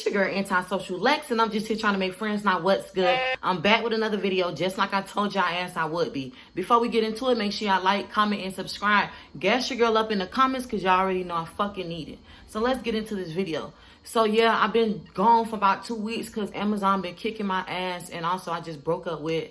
your girl AntiSocial Lex, and I'm just here trying to make friends, not what's good. I'm back with another video, just like I told y'all ass I would be. Before we get into it, make sure y'all like, comment, and subscribe. Gas your girl up in the comments, because y'all already know I fucking need it. So let's get into this video. So yeah, I've been gone for about 2 weeks because Amazon been kicking my ass, and also I just broke up with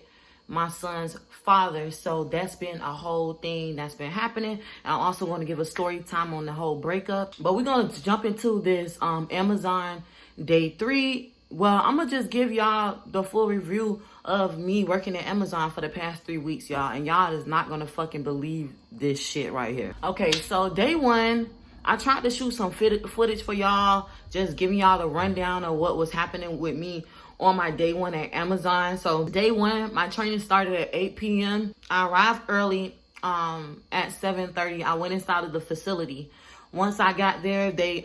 my son's father. So that's been a whole thing that's been happening. And I'm also going to give a story time on the whole breakup. But we're going to jump into this Amazon day 3. Well, I'm going to just give y'all the full review of me working at Amazon for the past 3 weeks, y'all. And y'all is not going to fucking believe this shit right here. Okay, so day 1, I tried to shoot some footage for y'all, just giving y'all the rundown of what was happening with me on my day 1 at Amazon. So day 1, my training started at 8 p.m. I arrived early at 7:30. I went inside of the facility. Once I got there, they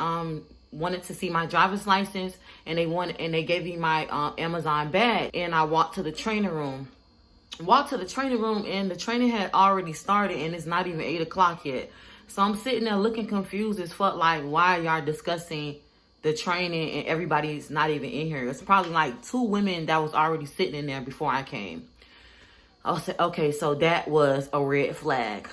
wanted to see my driver's license, and they gave me my Amazon badge, and I walked to the training room. And the training had already started, and it's not even 8 o'clock yet. So I'm sitting there looking confused as fuck, like, why y'all discussing the training and everybody's not even in here? It's probably like 2 women that was already sitting in there before I came. I was like, okay, so that was a red flag.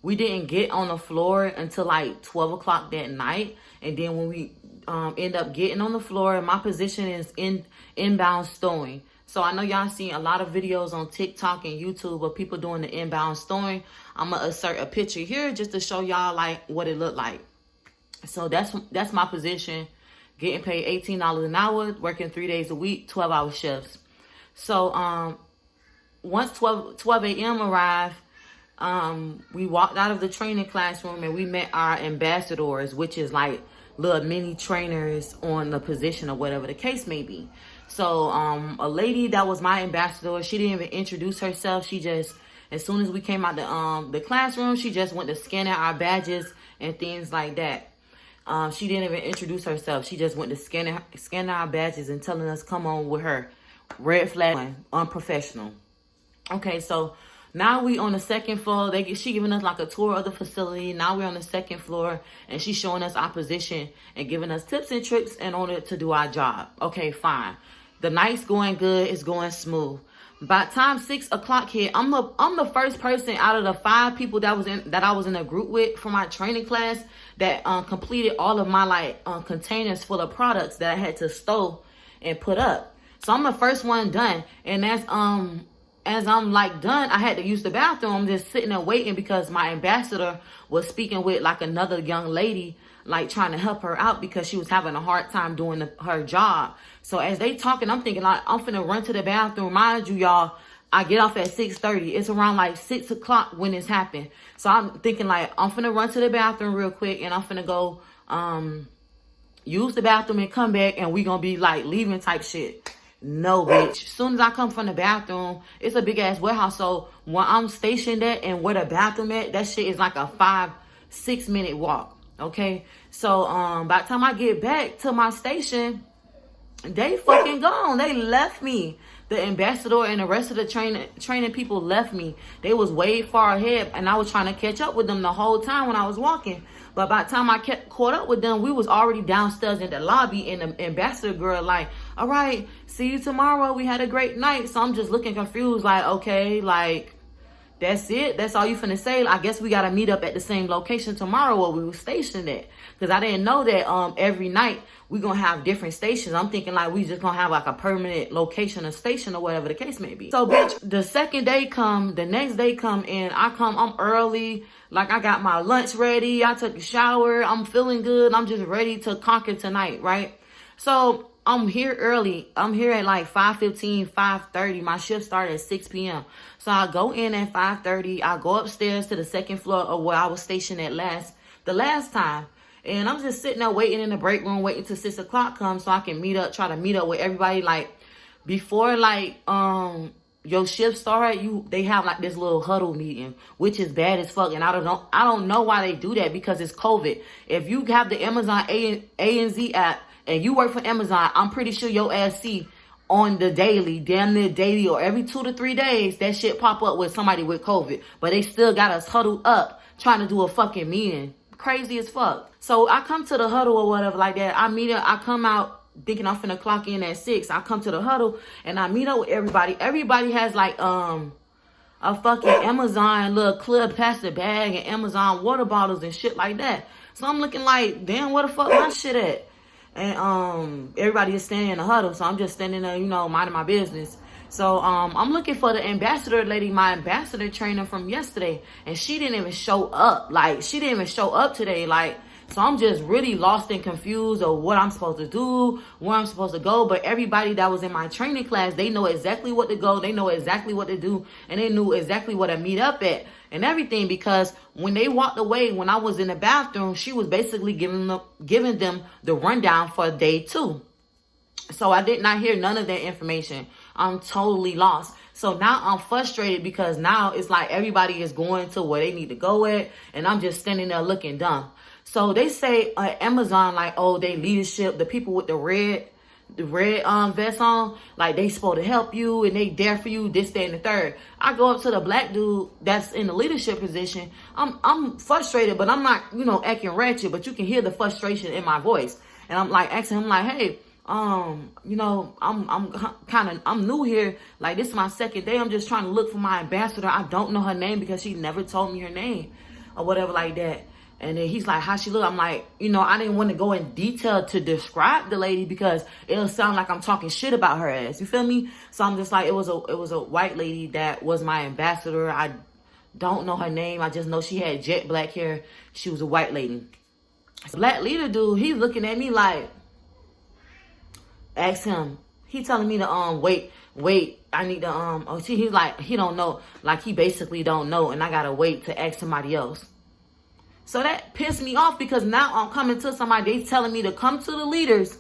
We didn't get on the floor until like 12 o'clock that night. And then when we end up getting on the floor, my position is inbound stowing. So I know y'all seen a lot of videos on TikTok and YouTube of people doing the inbound stowing. I'm gonna insert a picture here just to show y'all like what it looked like. So that's my position, getting paid $18 an hour, working 3 days a week, 12-hour shifts. So once 12 a.m. arrived, we walked out of the training classroom and we met our ambassadors, which is like little mini trainers on the position or whatever the case may be. So a lady that was my ambassador, she didn't even introduce herself. She just, as soon as we came out the classroom, she just went to scanning our badges and things like that. She didn't even introduce herself. She just went to scanning our badges and telling us, come on with her. Red flag, unprofessional. Okay, so now we on the second floor. She giving us like a tour of the facility. Now we're on the second floor, and she's showing us our position and giving us tips and tricks in order to do our job. Okay, fine. The night's going good. It's going smooth. By the time 6 o'clock hit, I'm the first person out of the 5 people that I was in a group with for my training class that completed all of my containers full of products that I had to stow and put up. So I'm the first one done, and as I'm like done, I had to use the bathroom. I'm just sitting there waiting because my ambassador was speaking with like another young lady, like trying to help her out because she was having a hard time doing her job. So as they talking, I'm thinking like, I'm finna run to the bathroom. Mind you, y'all, I get off at 6:30. It's around like 6 o'clock when this happened. So I'm thinking like, I'm finna run to the bathroom real quick, and I'm finna go use the bathroom and come back, and we gonna be like leaving type shit. No, bitch. As soon as I come from the bathroom, it's a big ass warehouse. So when I'm stationed at and where the bathroom at, that shit is like a 5-6 minute walk. Okay. So by the time I get back to my station, they fucking gone. They left me. The ambassador and the rest of the training people left me. They was way far ahead, and I was trying to catch up with them the whole time when I was walking. But by the time I caught up with them, we was already downstairs in the lobby, and the ambassador girl like, all right, see you tomorrow. We had a great night. So I'm just looking confused, like, okay, like, that's it? That's all you finna say? I guess we gotta meet up at the same location tomorrow where we were stationed at. Because I didn't know that every night we gonna have different stations. I'm thinking like we just gonna have like a permanent location or station or whatever the case may be. So bitch, the second day come, the next day come, and I'm early. Like I got my lunch ready. I took a shower. I'm feeling good. I'm just ready to conquer tonight, right? So I'm here early. I'm here at like 5:15, 5:30. My shift started at 6 p.m. So I go in at 5:30. I go upstairs to the second floor of where I was stationed at the last time. And I'm just sitting there waiting in the break room, waiting till 6 o'clock comes so I can try to meet up with everybody. Like before your shift start, they have like this little huddle meeting, which is bad as fuck. And I don't know why they do that, because it's COVID. If you have the Amazon A&Z app and you work for Amazon, I'm pretty sure your ass see on the daily, damn near daily, or every 2 to 3 days, that shit pop up with somebody with COVID. But they still got us huddled up trying to do a fucking meeting. crazy as fuck. So I come to the huddle or whatever like that. I meet up. I come out thinking I'm finna clock in at 6. I come to the huddle and I meet up with everybody. Everybody has like a fucking Amazon little club plastic bag and Amazon water bottles and shit like that. So I'm looking like, damn, where the fuck my shit at? And everybody is standing in the huddle, so I'm just standing there, you know, minding my business. So I'm looking for the ambassador lady, my ambassador trainer from yesterday, and she didn't even show up. Like, she didn't even show up today. Like, so I'm just really lost and confused of what I'm supposed to do, where I'm supposed to go. But everybody that was in my training class, they know exactly what to go. They know exactly what to do. And they knew exactly what to meet up at and everything. Because when they walked away, when I was in the bathroom, she was basically giving them the rundown for day 2. So I did not hear none of that information. I'm totally lost. So now I'm frustrated because now it's like everybody is going to where they need to go at. And I'm just standing there looking dumb. So they say Amazon, like, oh, they leadership, the people with the red vest on, like, they supposed to help you and they there for you, this, that, and the third. I go up to the black dude that's in the leadership position. I'm frustrated, but I'm not, you know, acting ratchet, but you can hear the frustration in my voice. And I'm like asking him, like, hey, you know, I'm new here. Like, this is my second day. I'm just trying to look for my ambassador. I don't know her name because she never told me her name or whatever like that. And then he's like, how she look? I'm like, you know, I didn't want to go in detail to describe the lady because it'll sound like I'm talking shit about her ass. You feel me? So I'm just like, it was a white lady that was my ambassador. I don't know her name. I just know she had jet black hair. She was a white lady. Black leader dude, he's looking at me like, ask him. He telling me to wait. I need to he's like, he don't know. Like, he basically don't know, and I gotta wait to ask somebody else. So that pissed me off because now I'm coming to somebody, they telling me to come to the leaders,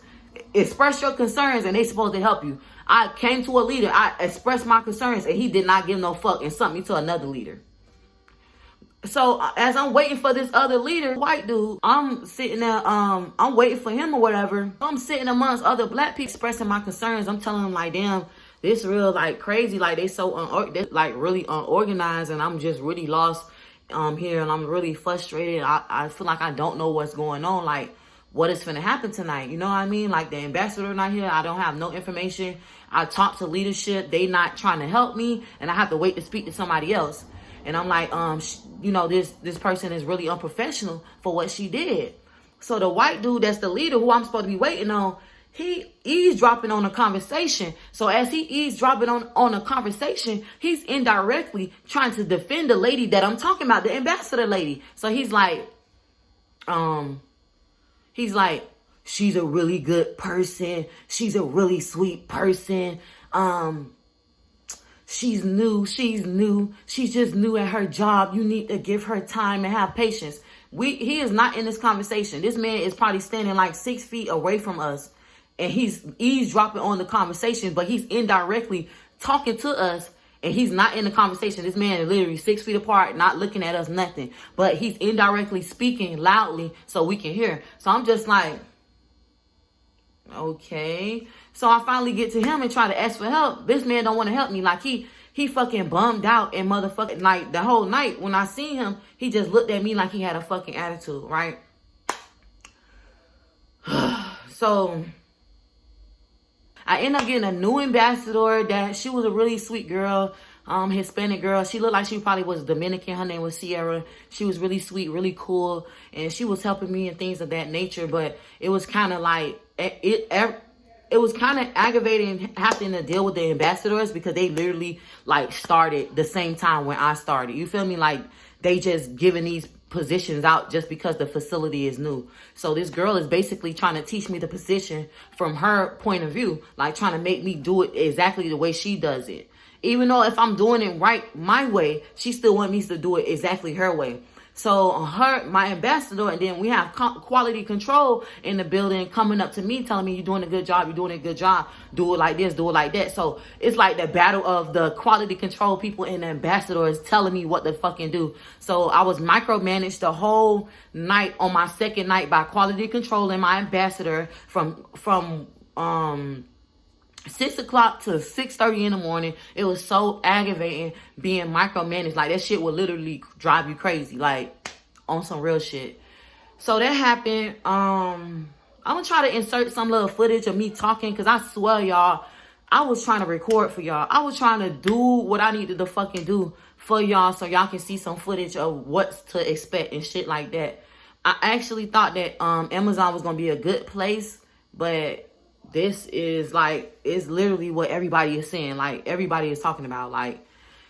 express your concerns, and they supposed to help you. I came to a leader, I expressed my concerns, and he did not give no fuck and sent me to another leader. So as I'm waiting for this other leader, white dude, I'm sitting there, I'm waiting for him or whatever. I'm sitting amongst other black people expressing my concerns. I'm telling them like, damn, this real like crazy. Like, they so they're like really unorganized, and I'm just really lost here, and I'm really frustrated. I feel like I don't know what's going on. Like, what is finna happen tonight? You know what I mean? Like, the ambassador not here. I don't have no information. I talked to leadership. They not trying to help me, and I have to wait to speak to somebody else. And I'm like, you know, this person is really unprofessional for what she did. So the white dude that's the leader, who I'm supposed to be waiting on, he eavesdropping on a conversation. So as he eavesdropping on a conversation, he's indirectly trying to defend the lady that I'm talking about, the ambassador lady. So he's like, she's a really good person. She's a really sweet person. She's new. She's just new at her job. You need to give her time and have patience. He is not in this conversation. This man is probably standing like 6 feet away from us, and he's eavesdropping on the conversation, but he's indirectly talking to us, and he's not in the conversation. This man is literally 6 feet apart, not looking at us, nothing. But he's indirectly speaking loudly so we can hear. So I'm just like, okay. So I finally get to him and try to ask for help. This man don't want to help me. Like, he fucking bummed out and motherfucking, like, the whole night when I seen him, he just looked at me like he had a fucking attitude, right? So I ended up getting a new ambassador that she was a really sweet girl, Hispanic girl. She looked like she probably was Dominican. Her name was Sierra. She was really sweet, really cool, and she was helping me and things of that nature. But it was kind of like, it was kind of aggravating having to deal with the ambassadors because they literally like started the same time when I started. You feel me? Like, they just giving these positions out just because the facility is new. So this girl is basically trying to teach me the position from her point of view, like trying to make me do it exactly the way she does it. Even though if I'm doing it right my way, she still wants me to do it exactly her way. So my ambassador, and then we have quality control in the building coming up to me telling me, you're doing a good job, you're doing a good job, do it like this, do it like that. So it's like the battle of the quality control people and the ambassadors telling me what to fucking do. So I was micromanaged the whole night on my second night by quality control and my ambassador from 6 o'clock to 6:30 in the morning. It was so aggravating being micromanaged. Like, that shit would literally drive you crazy, like, on some real shit. So that happened. I'm gonna try to insert some little footage of me talking, because I swear, y'all, I was trying to record for y'all. I was trying to do what I needed to fucking do for y'all, so y'all can see some footage of what's to expect and shit like that. I actually thought that Amazon was gonna be a good place, but this is like, it's literally what everybody is saying. Like, everybody is talking about, like,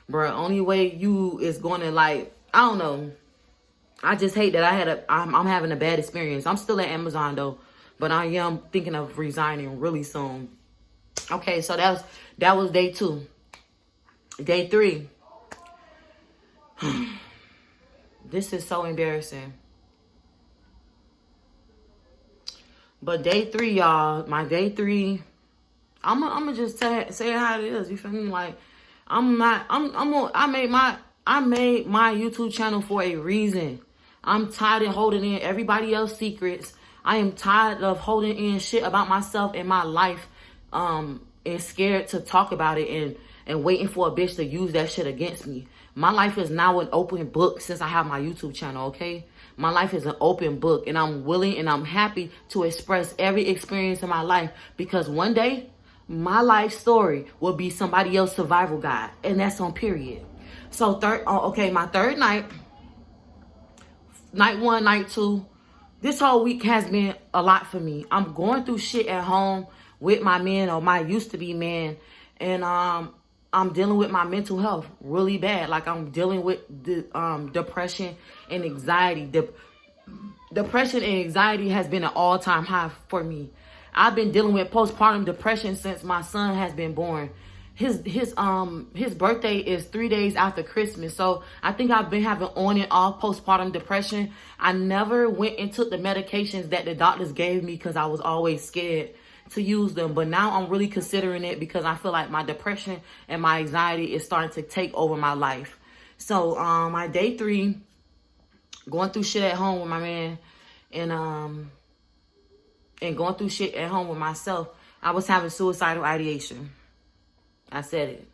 bro, only way you is gonna, like, I don't know. I just hate that I'm having a bad experience. I'm still at Amazon though, but I am thinking of resigning really soon. Okay, so that was day 2. Day 3. This is so embarrassing. But day 3, y'all, my day 3, I'm just say it how it is. You feel me? Like, I made my YouTube channel for a reason. I'm tired of holding in everybody else's secrets. I am tired of holding in shit about myself and my life, and scared to talk about it and waiting for a bitch to use that shit against me. My life is now an open book since I have my YouTube channel, okay? My life is an open book, and I'm willing and I'm happy to express every experience in my life, because one day my life story will be somebody else's survival guide, and that's on period. So my third night, night 1, night 2, this whole week has been a lot for me. I'm going through shit at home with my man, or my used to be man, and I'm dealing with my mental health really bad. Like, I'm dealing with the depression and anxiety. Depression and anxiety has been an all-time high for me. I've been dealing with postpartum depression since my son has been born. His birthday is 3 days after Christmas. So I think I've been having on and off postpartum depression. I never went and took the medications that the doctors gave me because I was always scared to use them. But now I'm really considering it, because I feel like my depression and my anxiety is starting to take over my life. So my day 3, going through shit at home with my man, and going through shit at home with myself, I was having suicidal ideation. I said it.